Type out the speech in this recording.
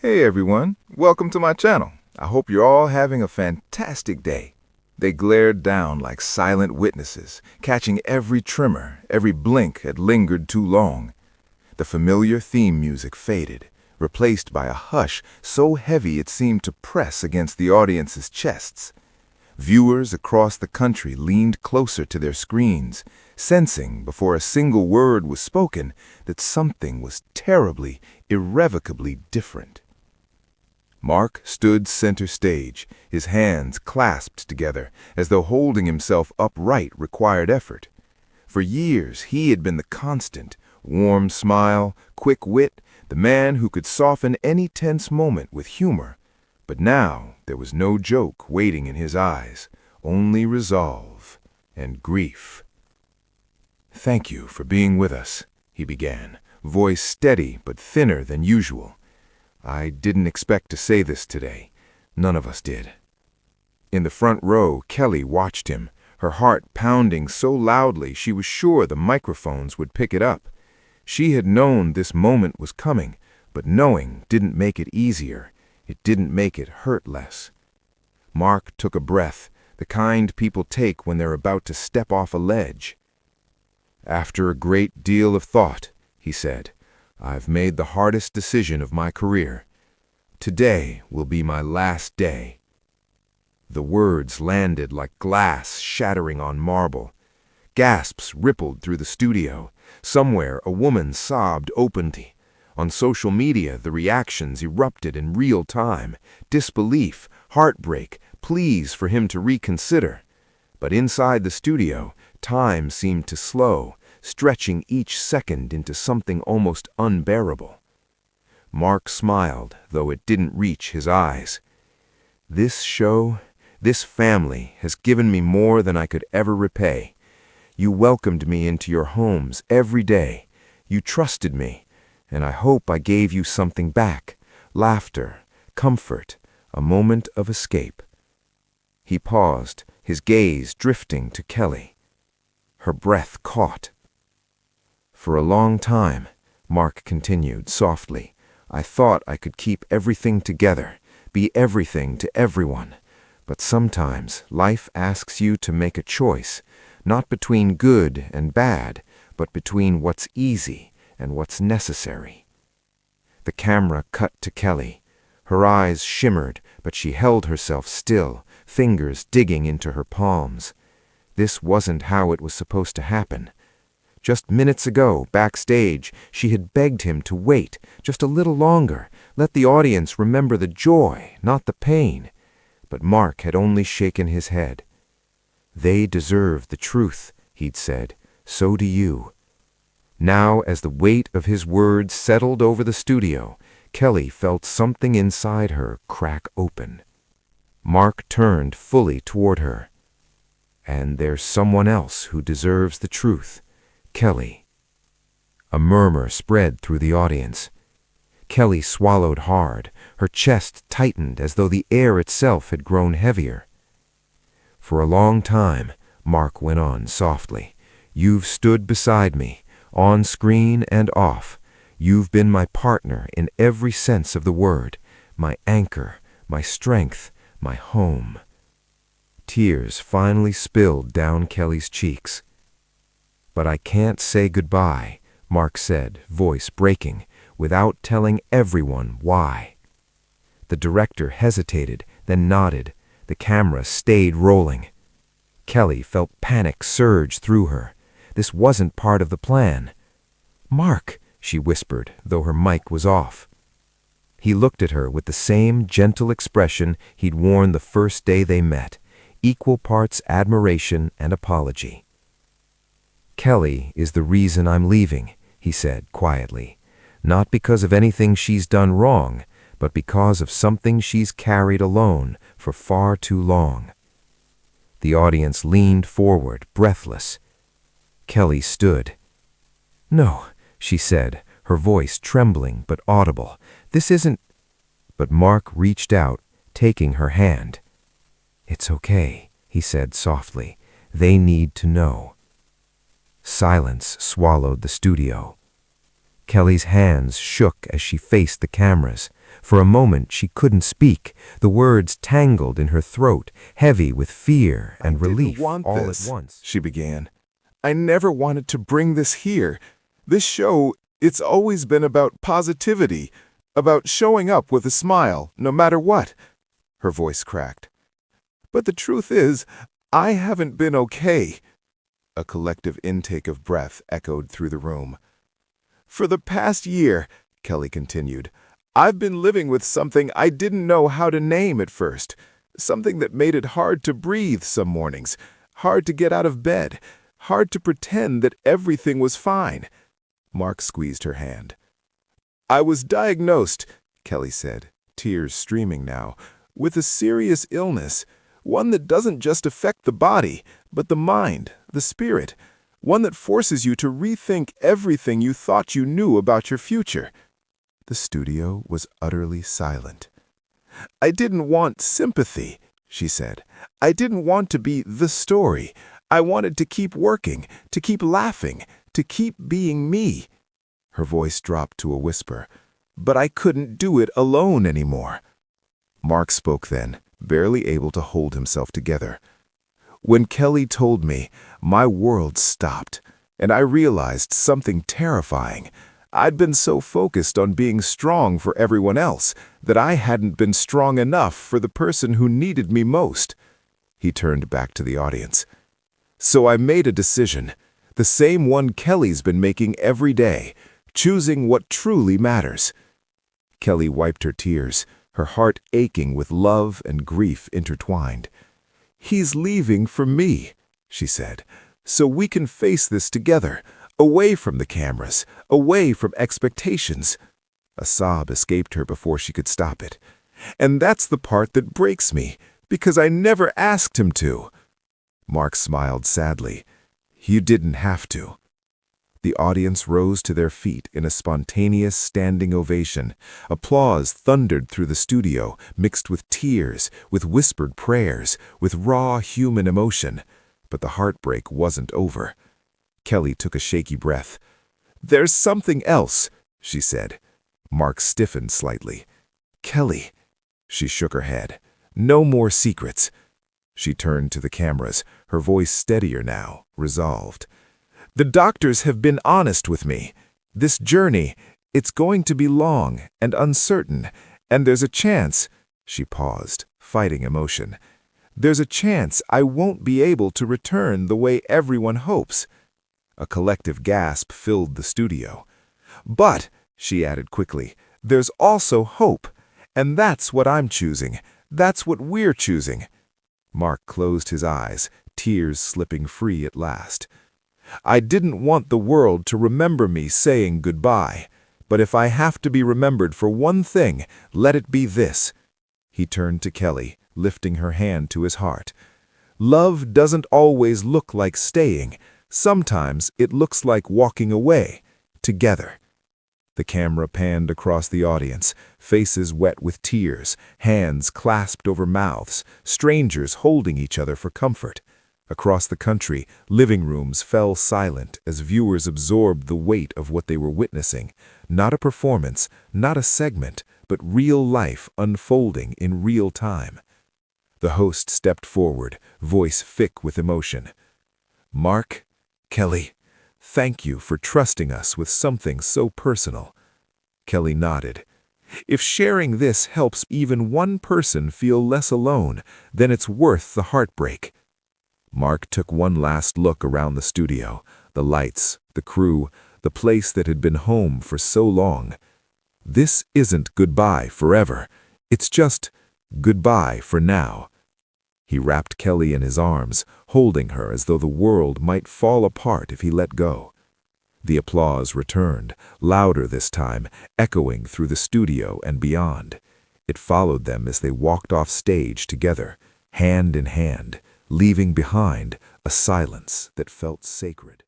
Hey everyone, welcome to my channel. I hope you're all having a fantastic day. They glared down like silent witnesses, catching every tremor, every blink had lingered too long. The familiar theme music faded, replaced by a hush so heavy it seemed to press against the audience's chests. Viewers across the country leaned closer to their screens, sensing before a single word was spoken that something was terribly, irrevocably different. Mark stood center stage, his hands clasped together, as though holding himself upright required effort. For years he had been the constant, warm smile, quick wit, the man who could soften any tense moment with humor. But now there was no joke waiting in his eyes, only resolve and grief. "Thank you for being with us," he began, voice steady but thinner than usual. "I didn't expect to say this today. None of us did." In the front row, Kelly watched him, her heart pounding so loudly she was sure the microphones would pick it up. She had known this moment was coming, but knowing didn't make it easier. It didn't make it hurt less. Mark took a breath, the kind people take when they're about to step off a ledge. "After a great deal of thought," he said, "I've made the hardest decision of my career. Today will be my last day." The words landed like glass shattering on marble. Gasps rippled through the studio. Somewhere a woman sobbed openly. On social media, the reactions erupted in real time. Disbelief, heartbreak, pleas for him to reconsider. But inside the studio, time seemed to slow, stretching each second into something almost unbearable. Mark smiled, though it didn't reach his eyes. "This show, this family, has given me more than I could ever repay. You welcomed me into your homes every day. You trusted me, and I hope I gave you something back: laughter, comfort, a moment of escape." He paused, his gaze drifting to Kelly. Her breath caught. "For a long time," Mark continued softly, "I thought I could keep everything together, be everything to everyone. But sometimes life asks you to make a choice, not between good and bad, but between what's easy and what's necessary." The camera cut to Kelly. Her eyes shimmered, but she held herself still, fingers digging into her palms. This wasn't how it was supposed to happen. Just minutes ago, backstage, she had begged him to wait just a little longer, let the audience remember the joy, not the pain. But Mark had only shaken his head. "They deserve the truth," he'd said. "So do you." Now, as the weight of his words settled over the studio, Kelly felt something inside her crack open. Mark turned fully toward her. "And there's someone else who deserves the truth. Kelly." A murmur spread through the audience. Kelly swallowed hard, her chest tightened as though the air itself had grown heavier. "For a long time," Mark went on softly, "you've stood beside me, on screen and off. You've been my partner in every sense of the word, my anchor, my strength, my home." Tears finally spilled down Kelly's cheeks. "But I can't say goodbye," Mark said, voice breaking, "without telling everyone why." The director hesitated, then nodded. The camera stayed rolling. Kelly felt panic surge through her. This wasn't part of the plan. "Mark," she whispered, though her mic was off. He looked at her with the same gentle expression he'd worn the first day they met, equal parts admiration and apology. "Kelly is the reason I'm leaving," he said quietly. "Not because of anything she's done wrong, but because of something she's carried alone for far too long." The audience leaned forward, breathless. Kelly stood. "No," she said, her voice trembling but audible. "This isn't—" But Mark reached out, taking her hand. "It's okay," he said softly. "They need to know." Silence swallowed the studio. Kelly's hands shook as she faced the cameras. For a moment she couldn't speak, the words tangled in her throat, heavy with fear and relief all at once. She began. I never wanted to bring this here. This show, it's always been about positivity, about showing up with a smile, no matter what. Her voice cracked. But the truth is, I haven't been okay. A collective intake of breath echoed through the room. For the past year, Kelly continued, I've been living with something I didn't know how to name at first. Something that made it hard to breathe some mornings, hard to get out of bed, hard to pretend that everything was fine. Mark squeezed her hand. I was diagnosed, Kelly said, tears streaming now, with a serious illness, one that doesn't just affect the body, but the mind, the spirit, one that forces you to rethink everything you thought you knew about your future. The studio was utterly silent. I didn't want sympathy, she said. I didn't want to be the story. I wanted to keep working, to keep laughing, to keep being me. Her voice dropped to a whisper. But I couldn't do it alone anymore. Mark spoke then, barely able to hold himself together. When Kelly told me, my world stopped, and I realized something terrifying. I'd been so focused on being strong for everyone else that I hadn't been strong enough for the person who needed me most. He turned back to the audience. So I made a decision, the same one Kelly's been making every day, choosing what truly matters. Kelly wiped her tears, her heart aching with love and grief intertwined. He's leaving for me, she said, so we can face this together, away from the cameras, away from expectations. A sob escaped her before she could stop it. And that's the part that breaks me, because I never asked him to. Mark smiled sadly. You didn't have to. The audience rose to their feet in a spontaneous standing ovation. Applause thundered through the studio, mixed with tears, with whispered prayers, with raw human emotion. But the heartbreak wasn't over. Kelly took a shaky breath. There's something else, she said. Mark stiffened slightly. Kelly. She shook her head. No more secrets. She turned to the cameras, her voice steadier now, resolved. The doctors have been honest with me. This journey, it's going to be long and uncertain, and there's a chance, she paused, fighting emotion. There's a chance I won't be able to return the way everyone hopes. A collective gasp filled the studio. But, she added quickly, there's also hope, and that's what I'm choosing. That's what we're choosing. Mark closed his eyes, tears slipping free at last. I didn't want the world to remember me saying goodbye, but if I have to be remembered for one thing, let it be this. He turned to Kelly, lifting her hand to his heart. Love doesn't always look like staying. Sometimes it looks like walking away, together. The camera panned across the audience, faces wet with tears, hands clasped over mouths, strangers holding each other for comfort. Across the country, living rooms fell silent as viewers absorbed the weight of what they were witnessing. Not a performance, not a segment, but real life unfolding in real time. The host stepped forward, voice thick with emotion. Mark, Kelly, thank you for trusting us with something so personal. Kelly nodded. If sharing this helps even one person feel less alone, then it's worth the heartbreak. Mark took one last look around the studio, the lights, the crew, the place that had been home for so long. This isn't goodbye forever. It's just goodbye for now. He wrapped Kelly in his arms, holding her as though the world might fall apart if he let go. The applause returned, louder this time, echoing through the studio and beyond. It followed them as they walked off stage together, hand in hand, leaving behind a silence that felt sacred.